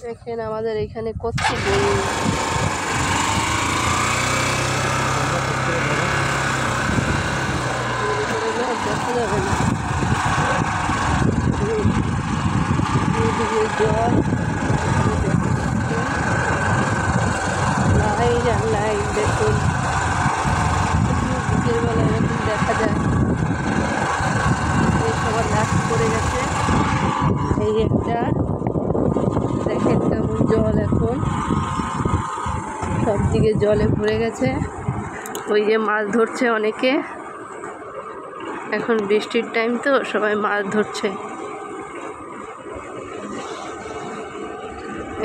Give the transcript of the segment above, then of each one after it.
দেখেন আমাদের এখানে কত গরু। দেখা যাবে না, জল লাইট আর লাইট। দেখুন বিকেলবেলা এরকম দেখা যায়। এই সবার লাস্ট পড়ে গেছে। এই একটা দেখেন কেমন জল, এখন সব দিকে জলে ভরে গেছে। ওই যে মাছ ধরছে অনেকে, এখন বৃষ্টির টাইম তো সবাই মাছ ধরছে।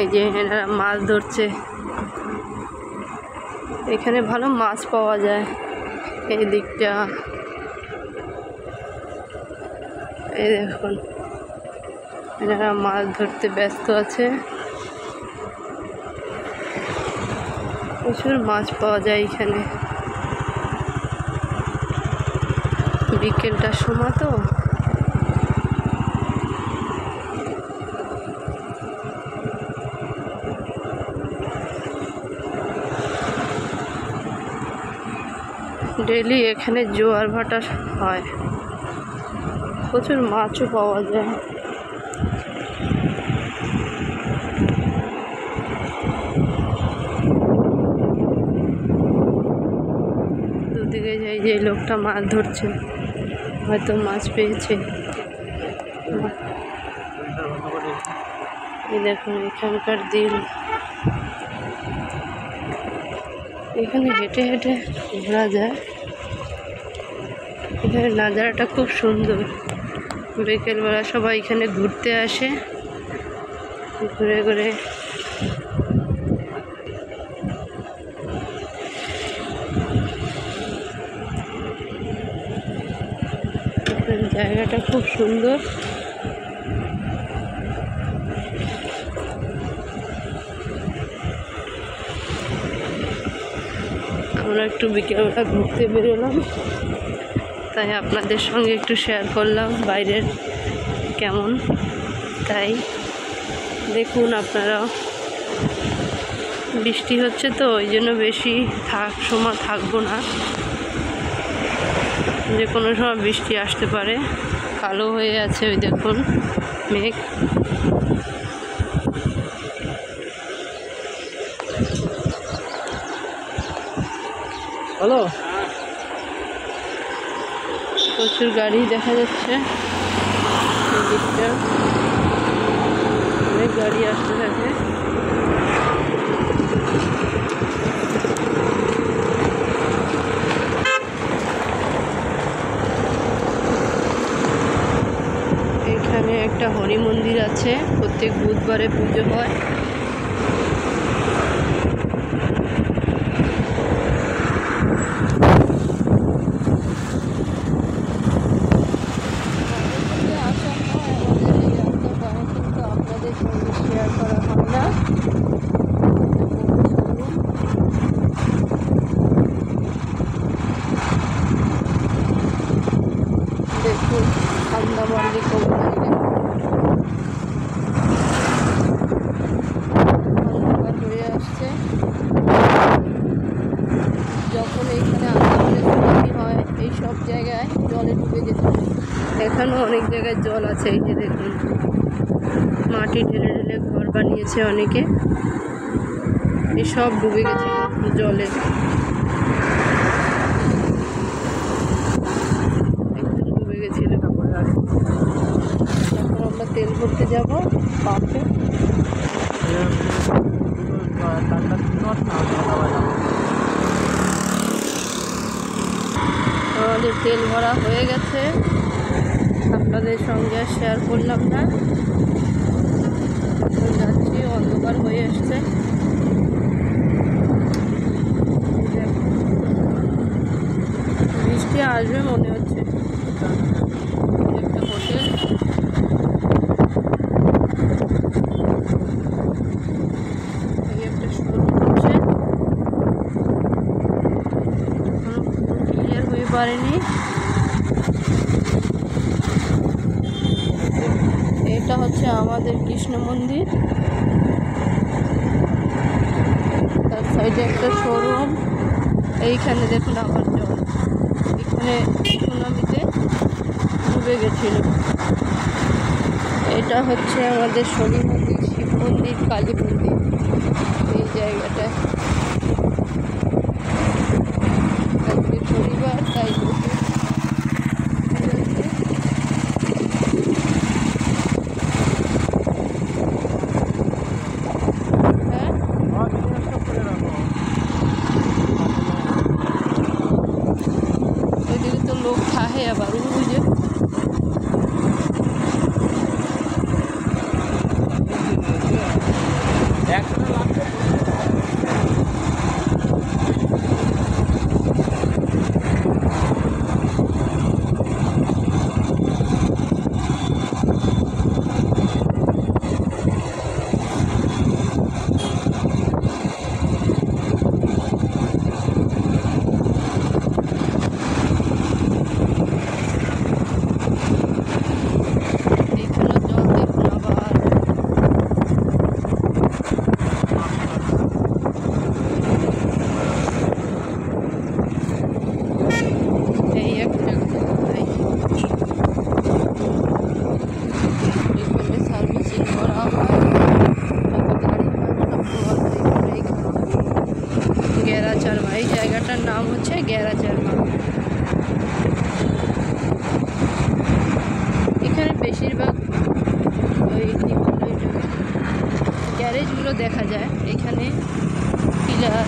এই যে এনারা মাছ ধরছে, এখানে ভালো মাছ পাওয়া যায়। এই দিকটা এই দেখুন, এনারা মাছ ধরতে ব্যস্ত আছে। প্রচুর মাছ পাওয়া যায় এখানে। বিকেলটার সময় তো ডেইলি এখানে জোয়ার ভাটা হয়, প্রচুর মাছও পাওয়া যায়। দুদিকে যাই, যে লোকটা মাছ ধরছে হয়তো মাছ পেয়েছে। এই দেখুন এখানকার দিন, এখানে হেঁটে হেঁটে ঘোরা যায়। এখানে নাজারাটা খুব সুন্দর। বিকেলবেলা সবাই এখানে ঘুরতে আসে, ঘুরে ঘুরে জায়গাটা খুব সুন্দর। আমরা একটু বিকেলবেলা ঘুরতে বেরোলাম, তাই আপনাদের সঙ্গে একটু শেয়ার করলাম বাইরের কেমন। তাই দেখুন আপনারাও, বৃষ্টি হচ্ছে তো ওই জন্য বেশি সময় থাকবো না, যে কোনো সময় বৃষ্টি আসতে পারে। কালো হয়ে আছে ওই দেখুন মেঘ। হ্যালো, প্রচুর গাড়ি দেখা যাচ্ছে, এই দিকটা অনেক গাড়ি আসতে থাকে। এখানে একটা হরি মন্দির আছে, প্রত্যেক বুধবারে পুজো হয়। আপনাদের সঙ্গে শেয়ার করা হয় না। দেখুন আন্দামান্দি কোম্পানি হয়ে আসছে। যখন এইখানে আন্দামানে সুনামি হয়, এই সব জায়গায় জলে ডুবে যেত। এখানেও অনেক জায়গায় জল আছে। এই যে দেখুন মাটি ঢেলে ঢেলে ঘর বানিয়েছে অনেকে, এই সব ডুবে গেছে জলে, একদম ডুবে গেছিল। এখন আমরা তেল ভরতে যাব পাম্পে। আমাদের তেল ভরা হয়ে গেছে, আপনাদের সঙ্গে আর শেয়ার করলাম না। যাচ্ছি, অন্ধকার হয়ে আসছে। বৃষ্টি আসবে মনে হচ্ছে। একটা হোটেল, এই একটা শোরুম হচ্ছে, ক্লিয়ার হয়ে পারেনি। এটা হচ্ছে আমাদের কৃষ্ণ মন্দির। সাইডে একটা শোরুম। এইখানে দেখুন আবার জল, এখানে সুনামিতে ডুবে গেছিল। এটা হচ্ছে আমাদের শনি মন্দির, শিব মন্দির, কালী মন্দির। এই জায়গাটায় আজকে শনিবার, তাই ওইদিকে তো লোক থাকে আবার বুঝে। গ্যারাচারমা, এই জায়গাটার নাম হচ্ছে গ্যারাচারমা। এখানে বেশিরভাগ ওই গ্যারেজগুলো দেখা যায়। এখানে পিলার,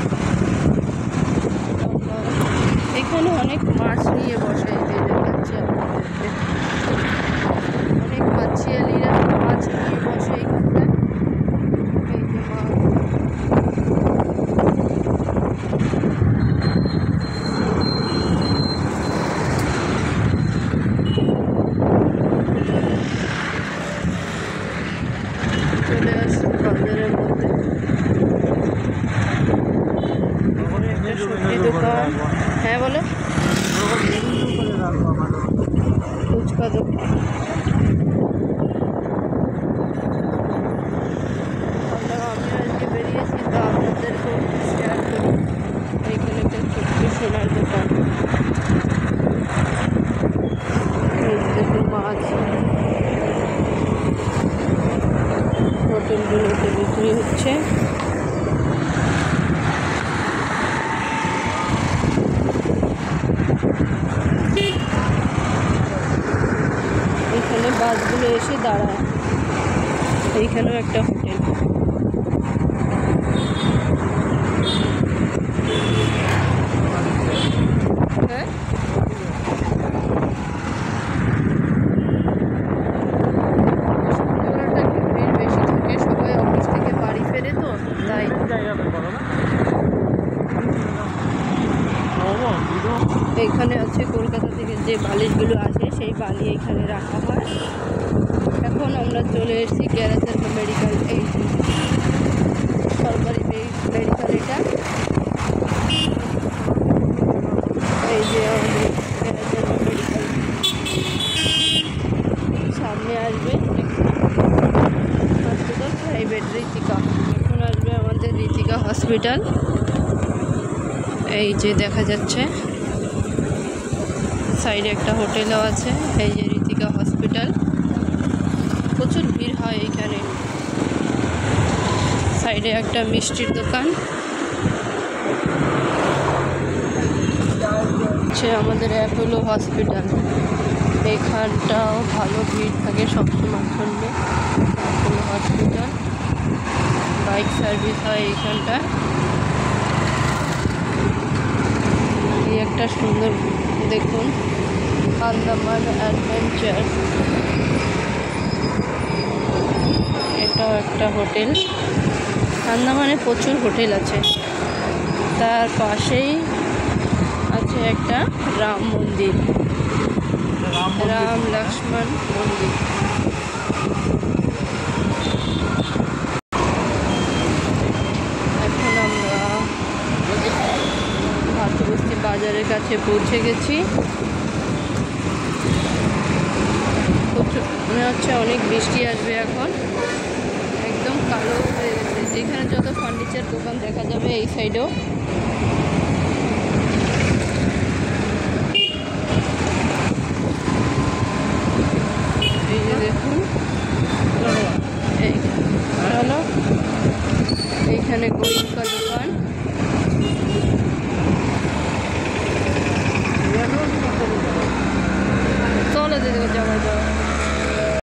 এখানে অনেক মাছ নিয়ে বসে, দেখাচ্ছে আপনাদেরকে। অনেক মাছিয়ালিরা মাছ নিয়ে বসে এখানটায়। এই যে মাছ, চলে আসছে বাজারের মধ্যে। একটা সবজি দোকান, হ্যাঁ বলে ফুচকা দোকান। আমি আজকে বেরিয়েছি, তো আপনাদেরকেও শেয়ার করি। এইখানে একটা ছোট্ট সোনার দোকান, দেখুন মাছ হোটেলগুলোতে বিক্রি হচ্ছে। এখানে বাসগুলো এসে দাঁড়ায়। এইখানেও একটা হোটেল। হ্যাঁ, সন্ধ্যাবেলাটা একটু ভিড় বেশি থাকে, সবাই অফিস থেকে বাড়ি ফেরে, তো তাই। এইখানে আছে কলকাতা থেকে যে বালিশগুলো আসে, সেই বালি এখানে রাখা হয়। এখন আমরা চলে এসেছি গ্যারাচারমা মেডিকেল, এই সরকারি মেডিকেল। এটা এই যে আমাদের গ্যারাচারমা মেডিকেল সামনে আসবে হসপিটাল, প্রাইভেট ঋতিকা। এখন আসবে আমাদের ঋতিকা হসপিটাল। এই যে দেখা যাচ্ছে সাইডে একটা হোটেলও আছে। এই যে ঋতিকা হসপিটাল, প্রচুর ভিড় হয় এইখানে। সাইডে একটা মিষ্টির দোকান। হচ্ছে আমাদের অ্যাপোলো হসপিটাল, এখানটাও ভালো ভিড় থাকে সবসময় সন্ধ্যে। অ্যাপোলো হসপিটাল, বাইক সার্ভিস হয় এইখানটায়। এই একটা সুন্দর দেখুন আন্দামান অ্যাডভেঞ্চার, এটাও একটা হোটেল। আন্দামানে প্রচুর হোটেল আছে। তার পাশেই আছে একটা রাম মন্দির, রাম লক্ষ্মণ মন্দির। এখন আমরা ভাতবস্তি বাজারের কাছে পৌঁছে গেছি। মনে হচ্ছে অনেক বৃষ্টি আসবে এখন, একদম কালো হয়ে গেছে। যেখানে যত ফার্নিচার দোকান দেখা যাবে এই সাইডেও।